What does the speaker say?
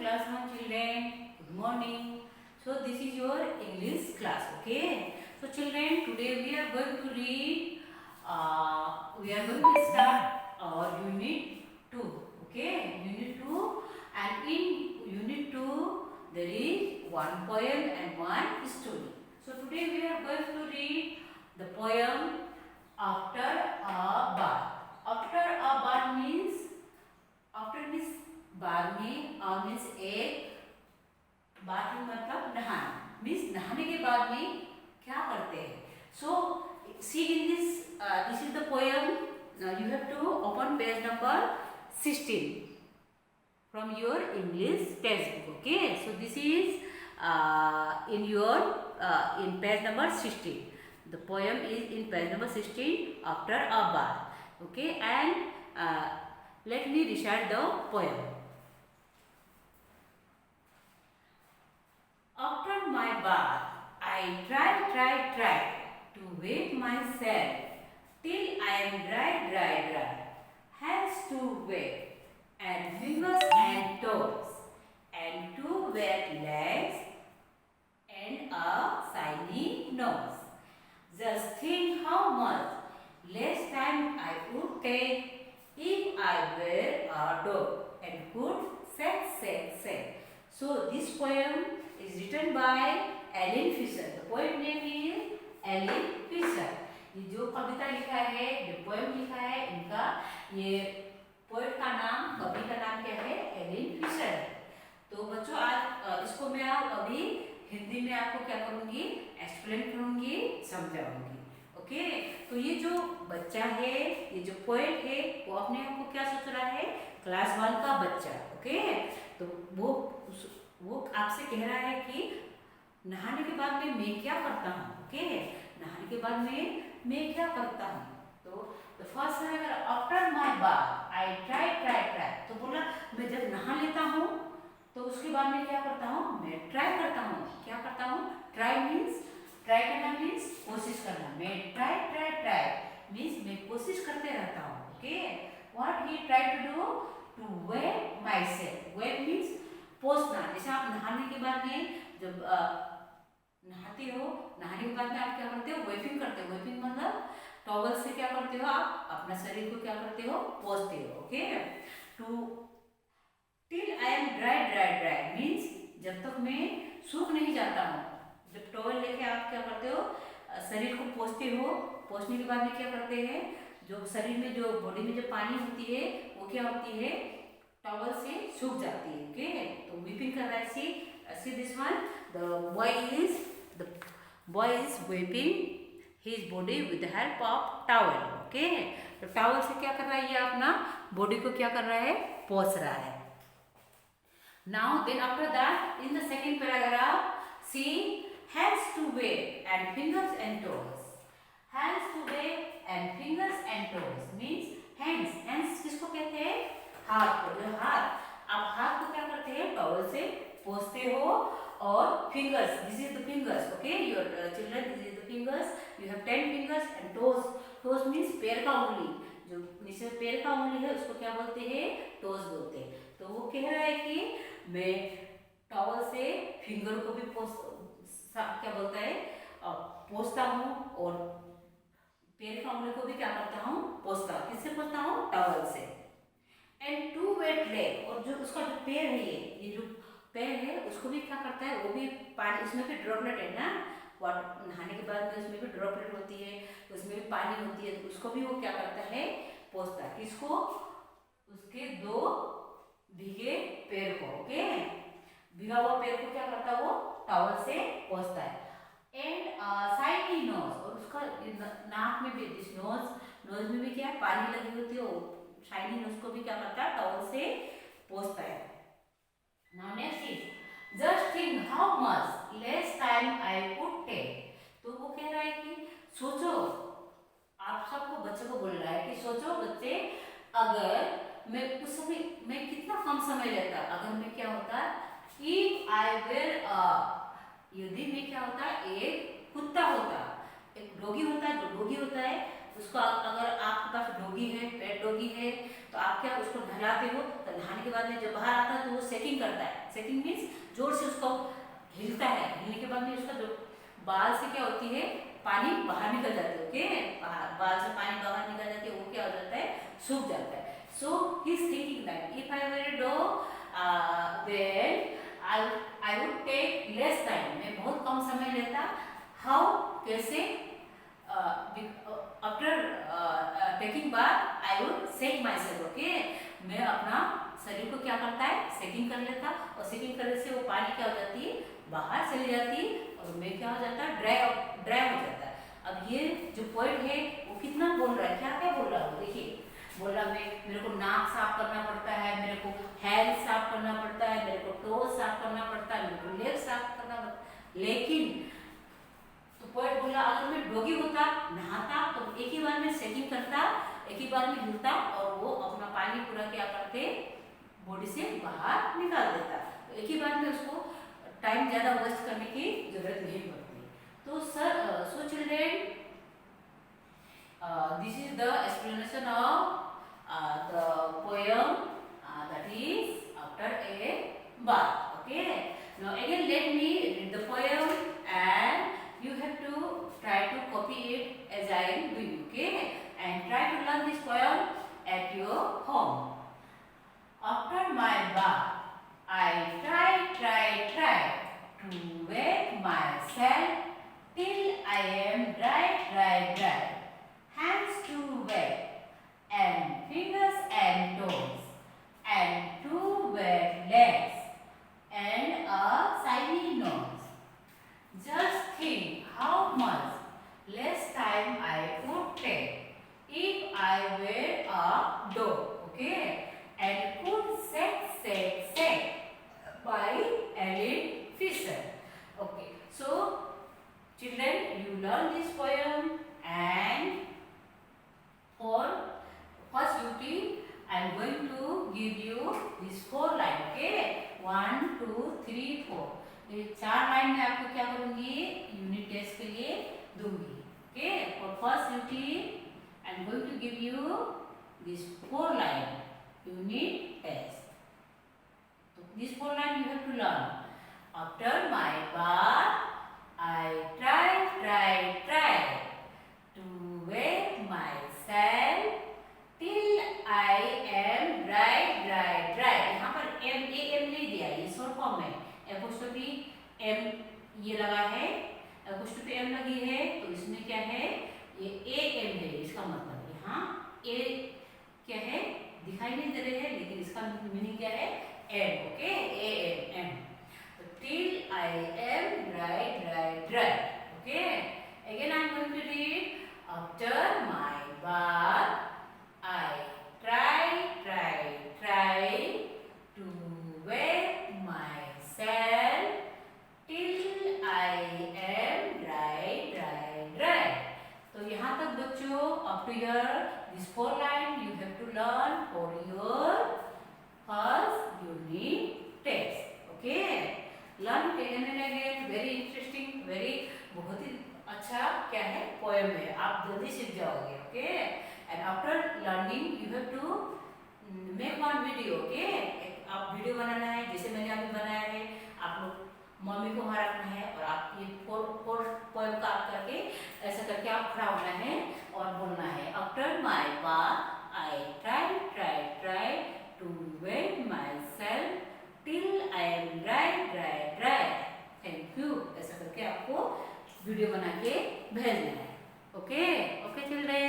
class 1 children. Good morning. So this is your English class. Okay. So children, today we are going to read. We are going to start our unit 2. Okay. Unit 2, and in unit 2 there is one poem and one story. So today we are going to read the poem After a Bath. After a bath means बाद में means एक बात मतलब नहाना means नहाने के बाद में क्या करते हैं. So see in this is the poem. You have to open page number 16 from your English text book. Okay, so this is in your in page number 16. The poem is in page number 16 after a bath. Okay, and let me recite the poem. After my bath, I try to wet myself till I am dry. Hands to wet, and fingers and toes, and two wet legs, and a shiny nose. Just think how much less time I would take if I were a dog and could say. So this poem is written by Alan Fisher. The poem name is Alan Fisher. ये जो कविता लिखा है, जो poem लिखा है, इनका ये poet का नाम, कवि का नाम क्या है? एलन फिशर है. तो बच्चों आज इसको मैं अभी हिंदी में आपको क्या करूँगी? एक्सप्लेन करूँगी, समझाऊंगी. ओके, तो ये जो बच्चा है, ये जो पोएट है, वो अपने आप को क्या सोच रहा है? क्लास 1 का बच्चा. ओके, तो वो आपसे कह रहा है कि नहाने के बाद में मैं क्या करता हूँ. ओके, नहाने के बाद में मैं क्या करता हूँ. तो फर्स्ट है अगर after my bath I try. तो बोला मैं जब नहा लेता हूँ तो उसके बाद में क्या करता हूँ? मैं ट्राई करता हूँ. क्या करता हूँ? ट्राई मीन्स ट्राई करना मीन्स कोशिश करना. मैं ट्राई मीन्स मैं कोशिश करते रहता हूँ. Okay, what he try to do? To wet myself. Wet means पोंछना. जैसे आप नहाने के बाद में जब नहाते हो, नहाने के बाद में आप क्या करते हो? वेपिंग करते हो. वेपिंग मतलब टॉवल से क्या करते हो? आप अपना शरीर को क्या करते हो? पोंछते हो. Okay, to till I am dry means जब तक मैं सूख नहीं जाता हूँ. जब टॉवल लेके आप क्या करते हो? शरीर को पोंछते हो. पोंछने के बाद में क्या करते हैं? जो शरीर में जो बॉडी में जो पानी होती है वो क्या होती है? टॉवल से सूख जाती है. ओके, तो वीपिंग कर रहा है. See this one. The boy is weeping his body with the help of towel. Okay, तो टॉवल से क्या कर रहा है? ये अपना बॉडी को क्या कर रहा है? पोंछ रहा है. Now then after that in the second paragraph see hands to wet and fingers and toes. Hands to wet and fingers and toes means hands किसको कहते हैं? हाथ को. जो हाथ, आप हाथ को क्या करते हैं? टॉवल से पोंछते हो. और fingers, this is the fingers. Okay, your children, this is the fingers. You have 10 fingers and toes means पैर का उंगली. जो नीचे पैर का उंगली है उसको क्या बोलते हैं? टोज बोलते हैं. तो वो कह रहा है कि मैं टॉवल से फिंगर को भी क्या बोलता है? पोंछता हूँ और पैर का उंगली को भी क्या करता हूँ? पोंछता हूँ. किससे पोंछता हूँ? टॉवल से. एंड टू वेट लेग, और जो उसका जो पैर है, ये जो पैर है उसको भी क्या करता है? वो भी पानी, उसमें भी ड्रॉपलेट है ना. वाटर नहाने के बाद में उसमें भी ड्रॉपलेट होती है, उसमें भी पानी होती है. तो उसको भी वो क्या करता है? पोंछता है. किसको? उसके 2 भीगे पैर को. ओके, भीगा हुआ पैर को क्या करता है? वो टॉवल से पोंछता है. एंड शाइनी नोज, और उसका नाक में भी नोज में भी क्या है? पानी लगी होती है. शाइनी नोज को भी क्या करता है? टॉवल से पोंछता है. Now next is just think how much less time I would take. तो वो कह रहा है कि सोचो, आप सबको बच्चों को बोल रहा है कि सोचो बच्चे, अगर मैं उस समय मैं कितना कम समय लेता अगर मैं क्या होता? If I were यदि मैं क्या होता? एक कुत्ता होता, एक डॉगी होता है. जो डॉगी होता है उसको अगर आपके पास डॉगी है, पेट डॉगी है, तो आप क्या उसको नहलाते हो, तो नहाने के बाद में जब बाहर आता है तो वो सेकिंग करता है। सेकिंग मीन्स जोर से उसको हिलता है। हिलने के बाद में उसका जो बाल से क्या होती है, पानी बाहर निकल जाता है। ओके, बाल से पानी बाहर निकल जाती है, वो क्या हो जाता है, सूख जाता है। So he is thinking that if I were a dog then I would take less time, मैं बहुत कम समय लेता। How, कैसे, after taking bath I would shake myself, okay, मैं अपना शरीर को क्या करता है, सेकिंग कर लेता, और सेकिंग करने से वो पानी क्या हो जाती है, बाहर चली जाती, और मैं क्या हो जाता है, ड्राई हो जाता है। अब ये जो पोएट है वो कितना बोल रहा है, क्या क्या बोल रहा है, देखिए, बोल रहा मेरे को नाक साफ करना पड़ता है, मेरे को हेयर साफ करना पड़ता है, मेरे को टोज साफ करना पड़ता है, मेरे को लेग साफ करना पड़ता है। लेकिन तो पोएट बोला अगर मैं डॉगी होता, नहाता, तो एक ही बार में सेकिंग करता, एक ही बार में हिलता, और वो अपना पानी पूरा क्या करते, बॉडी से बाहर निकाल देता। तो एक ही बार में उसको टाइम ज्यादा वेस्ट करने की जरूरत नहीं पड़ती। तो सो children, this is the explanation of the poem that is after a bath. Okay, now again let me read the poem and you have to try to copy it as I am doing. Okay, and try to learn this poem at your home. After my bath I try to wake myself till I am dry, hands too wet, and fingers and toes, and two wet legs, and a shiny nose. Just think how much less time I would take if I were a dog, okay, and could shake by Ellen Fisher. Okay, so children, you learn this poem, and for first duty I am going to give you this 4 line. Okay, 1 2 3 4, ये 4 line में आपको क्या करूंगी, unit test के लिए दूंगी। Okay, for first duty I am going to give you this 4 line unit test. तो this 4 line you have to learn. After my bath I try to wake myself till I am dry। यहाँ पर M A M ले दिया, ये short form है। Apostrophe M ये लगा है, एपोस्ट्रोफी M लगी है, तो इसमें क्या है, ये A M है। इसका मतलब यहाँ A क्या है, दिखाई नहीं दे रहे हैं, लेकिन इसका मीनिंग क्या है, M। Okay, A M M। Till I am dry. Okay. Again I am going to read. After my bath, I try to wake myself till I am dry. तो यहाँ तक बच्चों, up to here this 4 line you have to learn for your first unit test. Okay. Learn it again and again. Very interesting, very बहुत ही अच्छा क्या है, poem है, आप जल्दी सीख जाओगे। Okay, and after learning you have to make one video. Okay, आप वीडियो बनाना है, जैसे मैंने अभी बनाया है, आप लोग मम्मी को वहाँ रखना है, और आप ये 4 पोएम का आप करके ऐसा करके आप खड़ा होना है और बोलना है। After my bath I try to wake my self till I am dry। Thank you. ऐसा करके आपको वीडियो बना के भेजना है। Okay children.